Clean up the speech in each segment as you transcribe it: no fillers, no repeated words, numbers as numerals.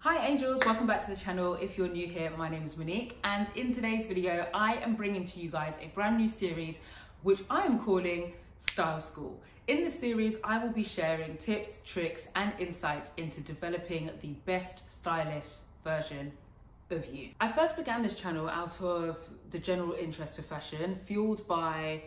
Hi angels, welcome back to the channel. If you're new here, my name is Monique, and in today's video I am bringing to you guys a brand new series which I am calling Style School. In this series I will be sharing tips, tricks and insights into developing the best stylish version of you. I first began this channel out of the general interest for fashion, fueled by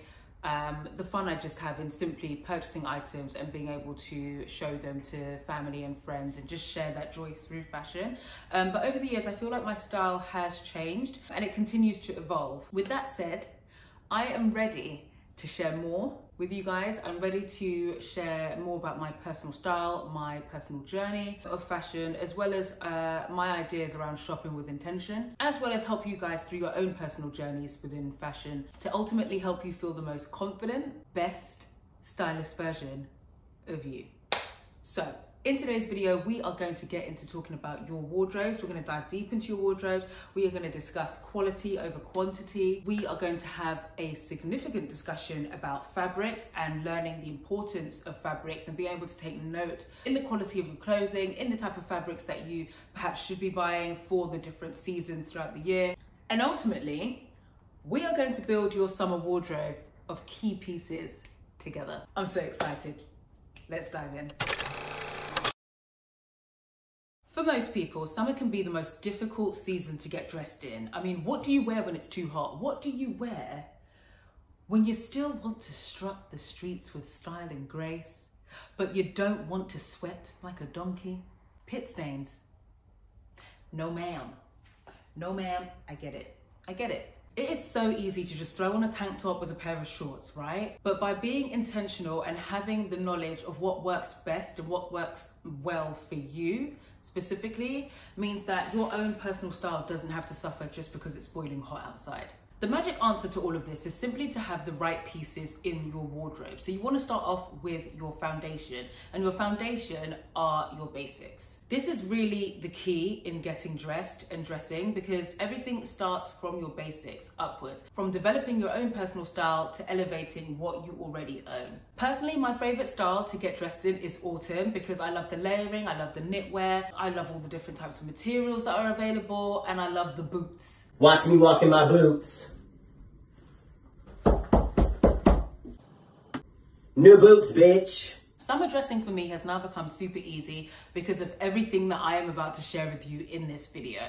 the fun I just have in simply purchasing items and being able to show them to family and friends and just share that joy through fashion. But over the years, I feel like my style has changed and it continues to evolve. With that said, I am ready to share more with you guys. I'm ready to share more about my personal style, my personal journey of fashion, as well as my ideas around shopping with intention, as well as help you guys through your own personal journeys within fashion to ultimately help you feel the most confident, best, stylish version of you. So, in today's video, we are going to get into talking about your wardrobes. We're going to dive deep into your wardrobes. We are going to discuss quality over quantity. We are going to have a significant discussion about fabrics and learning the importance of fabrics and being able to take note in the quality of your clothing, in the type of fabrics that you perhaps should be buying for the different seasons throughout the year. And ultimately, we are going to build your summer wardrobe of key pieces together. I'm so excited. Let's dive in. For most people, summer can be the most difficult season to get dressed in. I mean, what do you wear when it's too hot? What do you wear when you still want to strut the streets with style and grace, but you don't want to sweat like a donkey? Pit stains. No ma'am. No ma'am, I get it. I get it. It is so easy to just throw on a tank top with a pair of shorts, right? But by being intentional and having the knowledge of what works best and what works well for you specifically means that your own personal style doesn't have to suffer just because it's boiling hot outside. The magic answer to all of this is simply to have the right pieces in your wardrobe. So you want to start off with your foundation, and your foundation are your basics. This is really the key in getting dressed and dressing, because everything starts from your basics upwards, from developing your own personal style to elevating what you already own. Personally, my favorite style to get dressed in is autumn, because I love the layering, I love the knitwear, I love all the different types of materials that are available, and I love the boots. Watch me walk in my boots. New boots, bitch. Summer dressing for me has now become super easy because of everything that I am about to share with you in this video.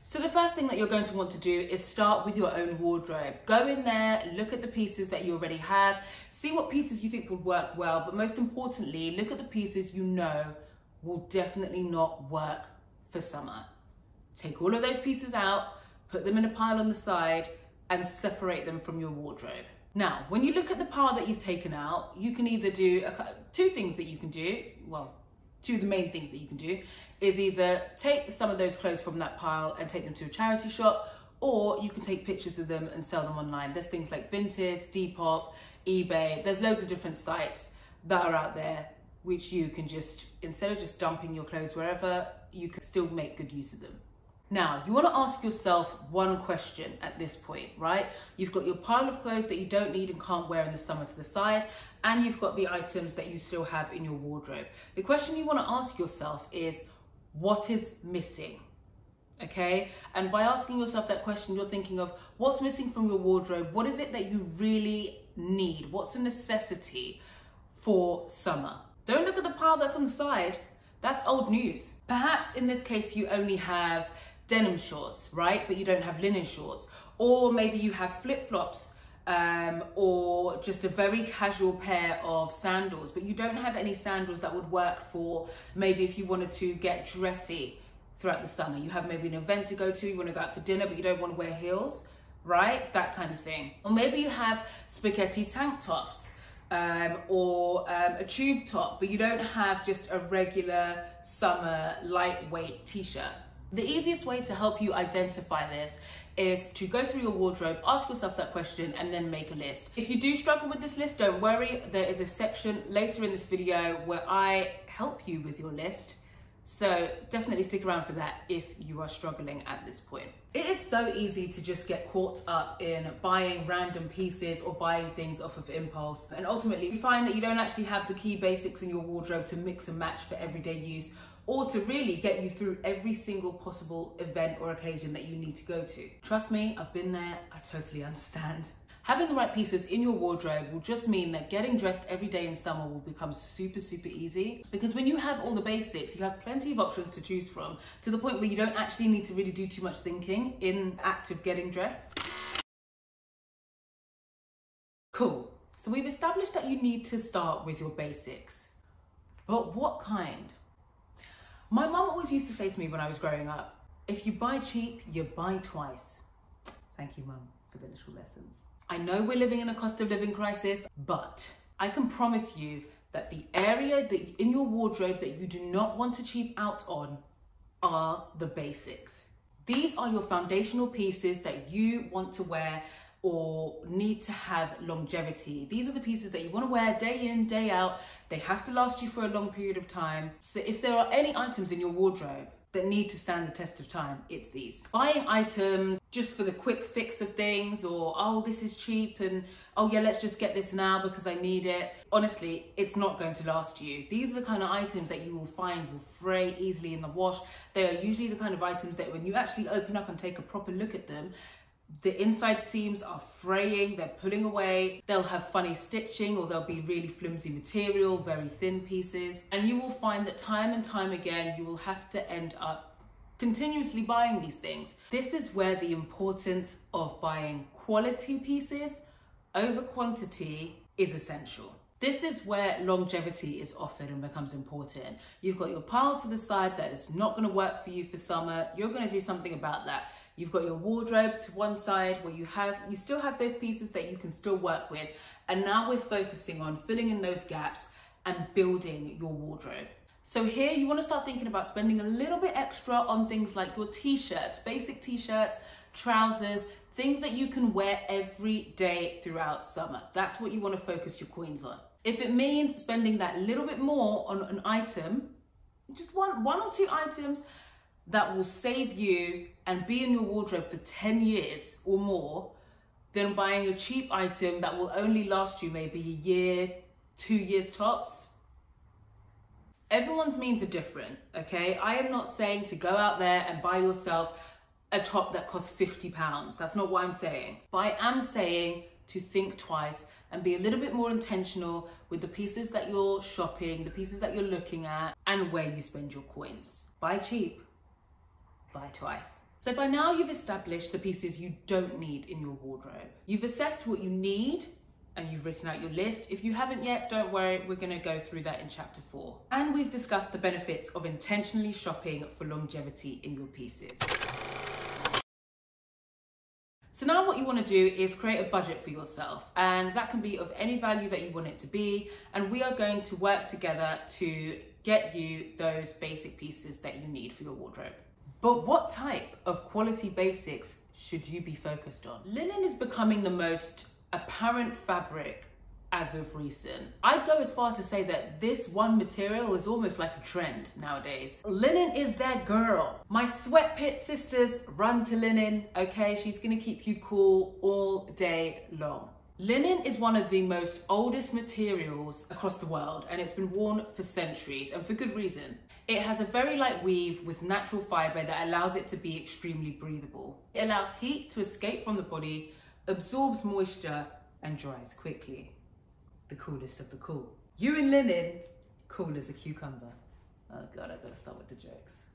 So the first thing that you're going to want to do is start with your own wardrobe. Go in there, look at the pieces that you already have, see what pieces you think would work well, but most importantly, look at the pieces you know will definitely not work for summer. Take all of those pieces out, put them in a pile on the side, and separate them from your wardrobe. Now, when you look at the pile that you've taken out, you can either do two things that you can do. Well, two of the main things that you can do is either take some of those clothes from that pile and take them to a charity shop, or you can take pictures of them and sell them online. There's things like Vinted, Depop, eBay. There's loads of different sites that are out there which you can just, instead of just dumping your clothes wherever, you can still make good use of them. Now, you want to ask yourself one question at this point, right? You've got your pile of clothes that you don't need and can't wear in the summer to the side, and you've got the items that you still have in your wardrobe. The question you want to ask yourself is, what is missing? Okay? And by asking yourself that question, you're thinking of what's missing from your wardrobe? What is it that you really need? What's a necessity for summer? Don't look at the pile that's on the side. That's old news. Perhaps in this case, you only have denim shorts, right? But you don't have linen shorts. Or maybe you have flip-flops or just a very casual pair of sandals, but you don't have any sandals that would work for maybe if you wanted to get dressy throughout the summer. You have maybe an event to go to, you want to go out for dinner, but you don't want to wear heels, right? That kind of thing. Or maybe you have spaghetti tank tops or a tube top, but you don't have just a regular summer lightweight t-shirt. The easiest way to help you identify this is to go through your wardrobe, ask yourself that question, and then make a list. If you do struggle with this list, don't worry. There is a section later in this video where I help you with your list. So definitely stick around for that if you are struggling at this point. It is so easy to just get caught up in buying random pieces or buying things off of impulse. And ultimately you find that you don't actually have the key basics in your wardrobe to mix and match for everyday use or to really get you through every single possible event or occasion that you need to go to. Trust me, I've been there, I totally understand. Having the right pieces in your wardrobe will just mean that getting dressed every day in summer will become super, super easy, because when you have all the basics, you have plenty of options to choose from, to the point where you don't actually need to really do too much thinking in the act of getting dressed. Cool. So we've established that you need to start with your basics, but what kind? My mum always used to say to me when I was growing up, if you buy cheap, you buy twice. Thank you, Mum, for the little lessons. I know we're living in a cost of living crisis, but I can promise you that the area that in your wardrobe that you do not want to cheap out on are the basics. These are your foundational pieces that you want to wear or need to have longevity. These are the pieces that you want to wear day in, day out. They have to last you for a long period of time. So if there are any items in your wardrobe that need to stand the test of time, it's these. Buying items just for the quick fix of things, or oh, this is cheap and oh yeah, let's just get this now because I need it. Honestly, it's not going to last you. These are the kind of items that you will find will fray easily in the wash. They are usually the kind of items that when you actually open up and take a proper look at them, the inside seams are fraying, they're pulling away, they'll have funny stitching, or they'll be really flimsy material, very thin pieces. And you will find that time and time again, you will have to end up continuously buying these things. This is where the importance of buying quality pieces over quantity is essential. This is where longevity is offered and becomes important. You've got your pile to the side that is not going to work for you for summer. You're going to do something about that. You've got your wardrobe to one side where you still have those pieces that you can still work with. And now we're focusing on filling in those gaps and building your wardrobe. So here you want to start thinking about spending a little bit extra on things like your t-shirts, basic t-shirts, trousers, things that you can wear every day throughout summer. That's what you want to focus your coins on. If it means spending that little bit more on an item, just one or two items that will save you and be in your wardrobe for 10 years or more, than buying a cheap item that will only last you maybe a year, 2 years tops. Everyone's means are different, okay? I am not saying to go out there and buy yourself a top that costs £50. That's not what I'm saying. But I am saying to think twice and be a little bit more intentional with the pieces that you're shopping, the pieces that you're looking at, and where you spend your coins. Buy cheap, buy twice. So by now you've established the pieces you don't need in your wardrobe. You've assessed what you need and you've written out your list. If you haven't yet, don't worry, we're gonna go through that in chapter 4. And we've discussed the benefits of intentionally shopping for longevity in your pieces. So now what you want to do is create a budget for yourself, and that can be of any value that you want it to be, and we are going to work together to get you those basic pieces that you need for your wardrobe. But what type of quality basics should you be focused on? Linen is becoming the most apparent fabric as of recent. I'd go as far to say that this one material is almost like a trend nowadays. Linen is their girl. My sweat pit sisters run to linen, okay? She's gonna keep you cool all day long. Linen is one of the most oldest materials across the world, and it's been worn for centuries, and for good reason. It has a very light weave with natural fiber that allows it to be extremely breathable. It allows heat to escape from the body, absorbs moisture, and dries quickly. The coolest of the cool. You in linen, cool as a cucumber. Oh God, I gotta stop with the jokes.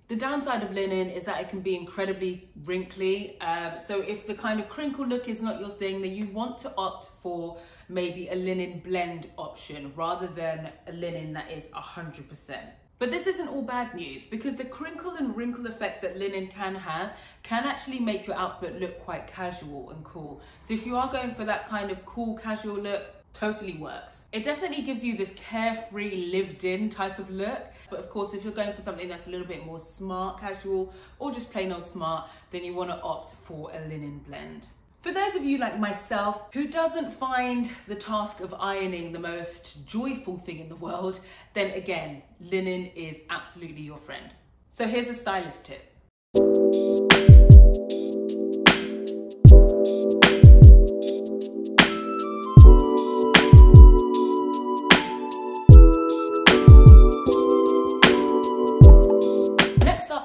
The downside of linen is that it can be incredibly wrinkly. So if the kind of crinkle look is not your thing, then you want to opt for maybe a linen blend option rather than a linen that is 100%. But this isn't all bad news, because the crinkle and wrinkle effect that linen can have can actually make your outfit look quite casual and cool. So if you are going for that kind of cool casual look, totally works. It definitely gives you this carefree, lived-in type of look. But of course, if you're going for something that's a little bit more smart casual or just plain old smart, then you want to opt for a linen blend. For those of you like myself who doesn't find the task of ironing the most joyful thing in the world, then again, linen is absolutely your friend. So here's a stylist tip.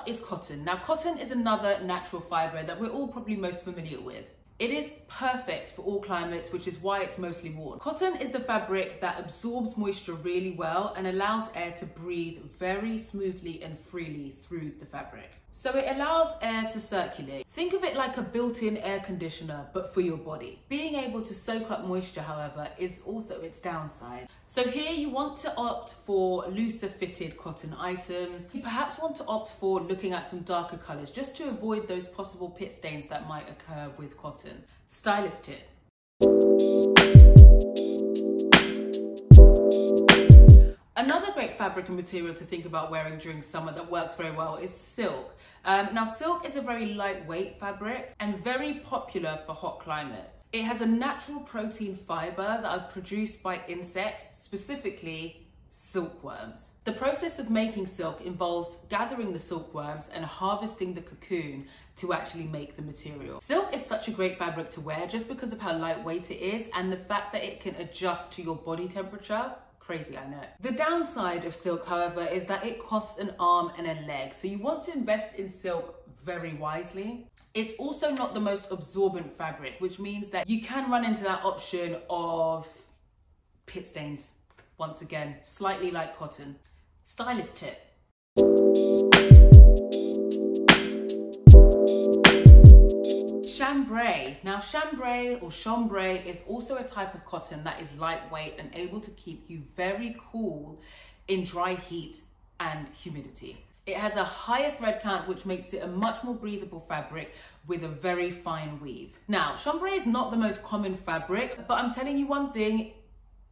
up is cotton. Now, cotton is another natural fibre that we're all probably most familiar with. It is perfect for all climates, which is why it's mostly worn. Cotton is the fabric that absorbs moisture really well and allows air to breathe very smoothly and freely through the fabric. So it allows air to circulate. Think of it like a built-in air conditioner, but for your body. Being able to soak up moisture, however, is also its downside. So here you want to opt for looser fitted cotton items. You perhaps want to opt for looking at some darker colours just to avoid those possible pit stains that might occur with cotton. Stylist tip. Another great fabric and material to think about wearing during summer that works very well is silk. Now, silk is a very lightweight fabric and very popular for hot climates. It has a natural protein fibre that are produced by insects, specifically silkworms. The process of making silk involves gathering the silkworms and harvesting the cocoon to actually make the material. Silk is such a great fabric to wear just because of how lightweight it is and the fact that it can adjust to your body temperature. Crazy, I know. The downside of silk, however, is that it costs an arm and a leg. So you want to invest in silk very wisely. It's also not the most absorbent fabric, which means that you can run into that option of pit stains. Once again, slightly like cotton. Stylist tip. Chambray. Now, chambray or chambray is also a type of cotton that is lightweight and able to keep you very cool in dry heat and humidity. It has a higher thread count, which makes it a much more breathable fabric with a very fine weave. Now, chambray is not the most common fabric, but I'm telling you one thing,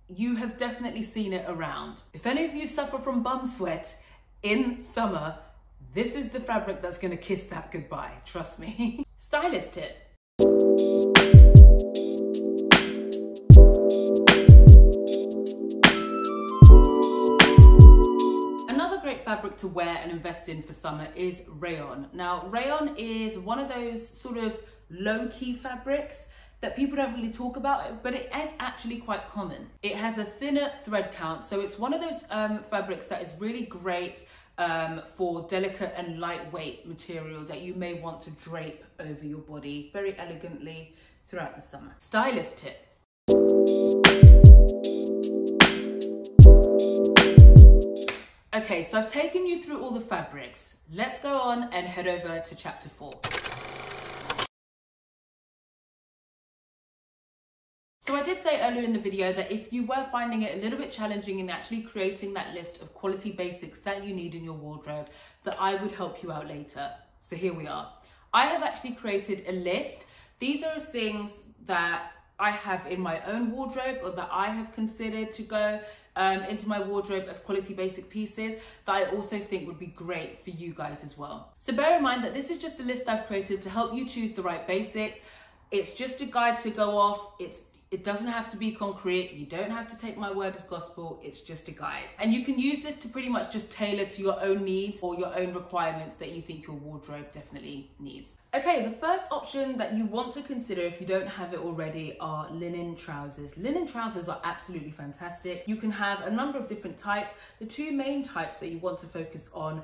you have definitely seen it around. If any of you suffer from bum sweat in summer, this is the fabric that's gonna kiss that goodbye, trust me. Stylist tip. Another great fabric to wear and invest in for summer is rayon. Now, rayon is one of those sort of low-key fabrics that people don't really talk about, but it is actually quite common. It has a thinner thread count, so it's one of those fabrics that is really great for delicate and lightweight material that you may want to drape over your body very elegantly throughout the summer. Stylist tip. Okay, so I've taken you through all the fabrics. Let's go on and head over to chapter 4. So I did say earlier in the video that if you were finding it a little bit challenging in actually creating that list of quality basics that you need in your wardrobe, that I would help you out later. So here we are. I have actually created a list. These are things that I have in my own wardrobe or that I have considered to go into my wardrobe as quality basic pieces that I also think would be great for you guys as well. So bear in mind that this is just a list I've created to help you choose the right basics. It's just a guide to go off. It doesn't have to be concrete. You don't have to take my word as gospel. It's just a guide. And you can use this to pretty much just tailor to your own needs or your own requirements that you think your wardrobe definitely needs. Okay, the first option that you want to consider if you don't have it already are linen trousers. Linen trousers are absolutely fantastic. You can have a number of different types. The two main types that you want to focus on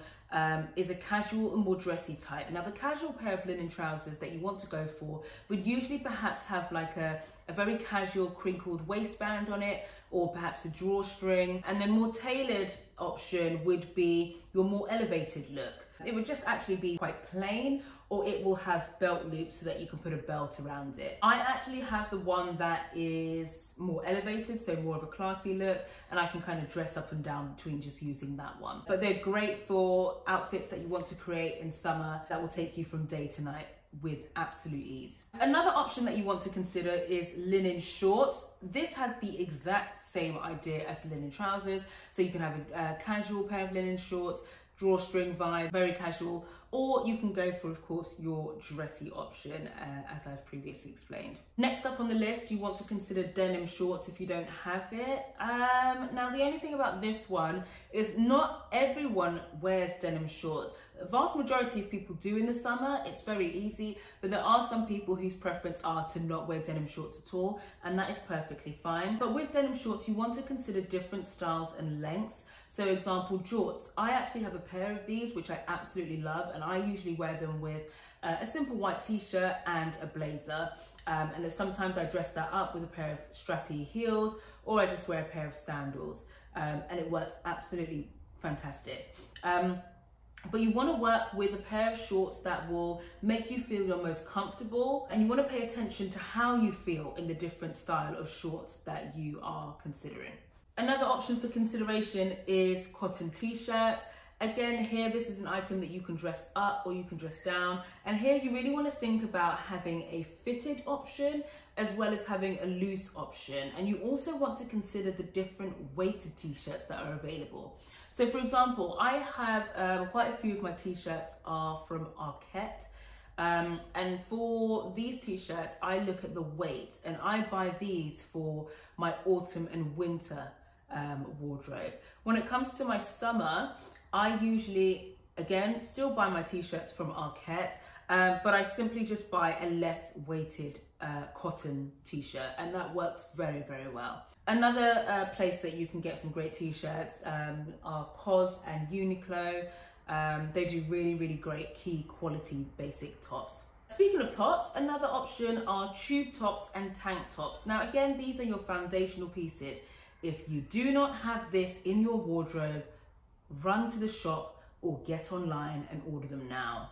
is a casual and more dressy type. Now, the casual pair of linen trousers that you want to go for would usually perhaps have like a very casual crinkled waistband on it, or perhaps a drawstring. And then more tailored option would be your more elevated look. It would just actually be quite plain, or it will have belt loops so that you can put a belt around it. I actually have the one that is more elevated, so more of a classy look, and I can kind of dress up and down between just using that one. But they're great for outfits that you want to create in summer that will take you from day to night with absolute ease. Another option that you want to consider is linen shorts. This has the exact same idea as linen trousers, so you can have a casual pair of linen shorts, drawstring vibe, very casual, or you can go for, of course, your dressy option, as I've previously explained. Next up on the list, you want to consider denim shorts if you don't have it. Now, the only thing about this one is not everyone wears denim shorts. The vast majority of people do in the summer. It's very easy, but there are some people whose preference are to not wear denim shorts at all, and that is perfectly fine. But with denim shorts, you want to consider different styles and lengths. So example, jorts. I actually have a pair of these, which I absolutely love, and I usually wear them with a simple white t-shirt and a blazer. And sometimes I dress that up with a pair of strappy heels, or I just wear a pair of sandals, and it works absolutely fantastic. But you want to work with a pair of shorts that will make you feel your most comfortable, and you want to pay attention to how you feel in the different style of shorts that you are considering. Another option for consideration is cotton t-shirts. Again, here, this is an item that you can dress up or you can dress down. And here you really want to think about having a fitted option as well as having a loose option. And you also want to consider the different weighted t-shirts that are available. So for example, I have quite a few of my t-shirts are from Arquette. And for these t-shirts, I look at the weight, and I buy these for my autumn and winter wardrobe. When it comes to my summer, I usually, again, still buy my t-shirts from Arquette, but I simply just buy a less weighted cotton t-shirt, and that works very, very well. Another place that you can get some great t-shirts are COS and Uniqlo. They do really, really great key quality basic tops. Speaking of tops, another option are tube tops and tank tops. Now again, these are your foundational pieces. If you do not have this in your wardrobe, run to the shop or get online and order them now.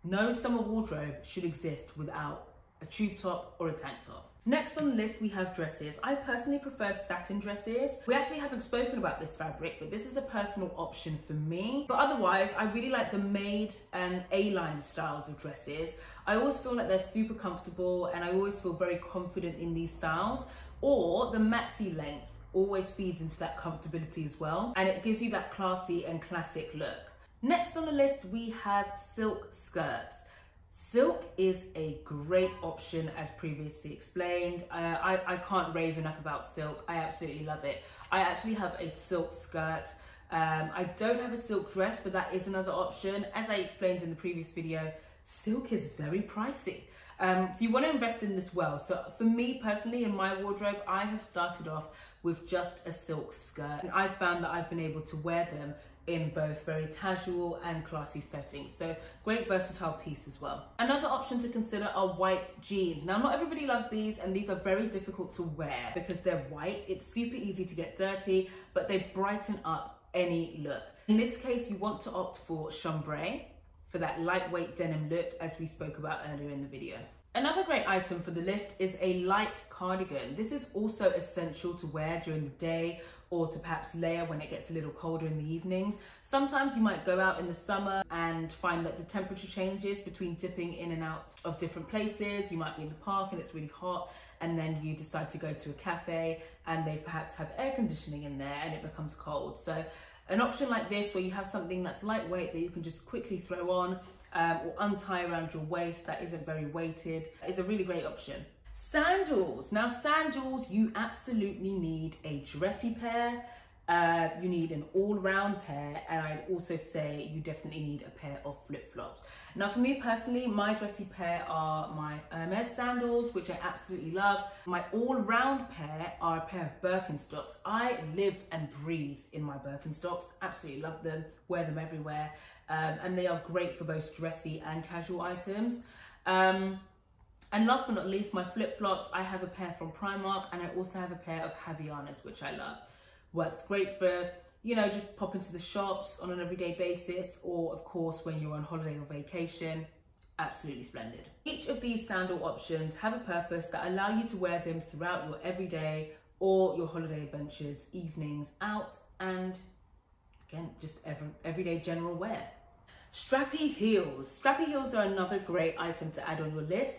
No summer wardrobe should exist without a tube top or a tank top. Next on the list, we have dresses. I personally prefer satin dresses. We actually haven't spoken about this fabric, but this is a personal option for me. But otherwise, I really like the maid and A-line styles of dresses. I always feel like they're super comfortable, and I always feel very confident in these styles. Or the maxi length always feeds into that comfortability as well, and it gives you that classy and classic look. Next on the list, we have silk skirts. Silk is a great option, as previously explained. I can't rave enough about silk. I absolutely love it. I actually have a silk skirt. I don't have a silk dress, but that is another option. As I explained in the previous video, silk is very pricey. So you want to invest in this well. So for me personally, in my wardrobe, I have started off with just a silk skirt, and I've found that I've been able to wear them in both very casual and classy settings. So great versatile piece as well. Another option to consider are white jeans. Now, not everybody loves these, and these are very difficult to wear because they're white. It's super easy to get dirty, but they brighten up any look. In this case, you want to opt for chambray for that lightweight denim look, as we spoke about earlier in the video. Another great item for the list is a light cardigan. This is also essential to wear during the day, or to perhaps layer when it gets a little colder in the evenings. Sometimes you might go out in the summer and find that the temperature changes between dipping in and out of different places. You might be in the park and it's really hot, and then you decide to go to a cafe and they perhaps have air conditioning in there and it becomes cold. So an option like this, where you have something that's lightweight that you can just quickly throw on or untie around your waist that isn't very weighted, is a really great option. Sandals. Now sandals, you absolutely need a dressy pair, you need an all-round pair, and I'd also say you definitely need a pair of flip-flops. Now for me personally, my dressy pair are my Hermes sandals, which I absolutely love. My all-round pair are a pair of Birkenstocks. I live and breathe in my Birkenstocks, absolutely love them, wear them everywhere, and they are great for both dressy and casual items. And last but not least, my flip-flops. I have a pair from Primark, and I also have a pair of Havaianas, which I love. Works great for, you know, just pop into the shops on an everyday basis, or of course when you're on holiday or vacation. Absolutely splendid. Each of these sandal options have a purpose that allow you to wear them throughout your everyday or your holiday adventures, evenings out, and again, just everyday general wear. Strappy heels. Strappy heels are another great item to add on your list.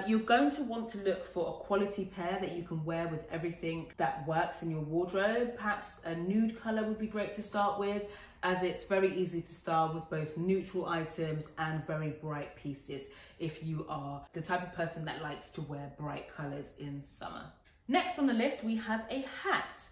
You're going to want to look for a quality pair that you can wear with everything that works in your wardrobe. Perhaps a nude color would be great to start with, as it's very easy to style with both neutral items and very bright pieces if you are the type of person that likes to wear bright colors in summer. Next on the list, we have a hat.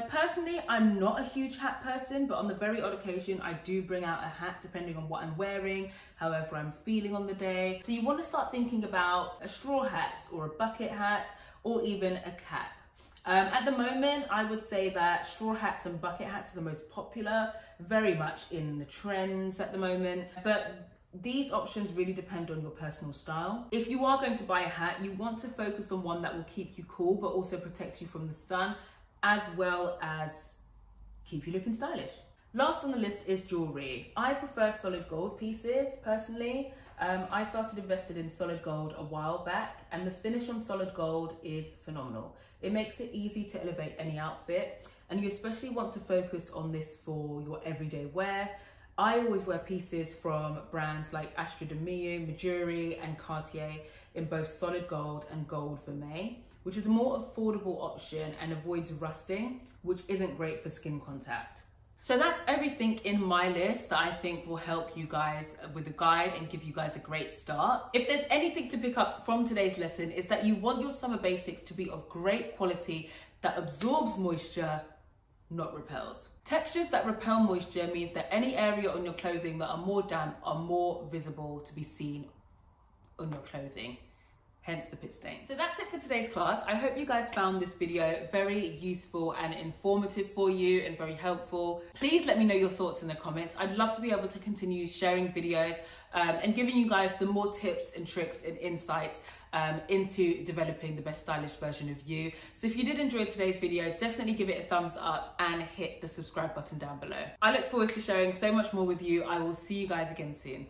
Personally, I'm not a huge hat person, but on the very odd occasion, I do bring out a hat depending on what I'm wearing, however I'm feeling on the day. So you want to start thinking about a straw hat or a bucket hat or even a cap. At the moment, I would say that straw hats and bucket hats are the most popular, very much in the trends at the moment, but these options really depend on your personal style. If you are going to buy a hat, you want to focus on one that will keep you cool, but also protect you from the sun, as well as keep you looking stylish. Last on the list is jewelry. I prefer solid gold pieces personally. I started invested in solid gold a while back, and the finish on solid gold is phenomenal. It makes it easy to elevate any outfit, and you especially want to focus on this for your everyday wear. I always wear pieces from brands like IIIstrumentalist, Midori and Cartier in both solid gold and gold vermeil, which is a more affordable option and avoids rusting, which isn't great for skin contact. So that's everything in my list that I think will help you guys with a guide and give you guys a great start. If there's anything to pick up from today's lesson, is that you want your summer basics to be of great quality that absorbs moisture, not repels. Textures that repel moisture means that any area on your clothing that are more damp are more visible to be seen on your clothing. Hence the pit stains. So that's it for today's class. I hope you guys found this video very useful and informative for you and very helpful. Please let me know your thoughts in the comments. I'd love to be able to continue sharing videos and giving you guys some more tips and tricks and insights into developing the best stylish version of you. So if you did enjoy today's video, definitely give it a thumbs up and hit the subscribe button down below. I look forward to sharing so much more with you. I will see you guys again soon.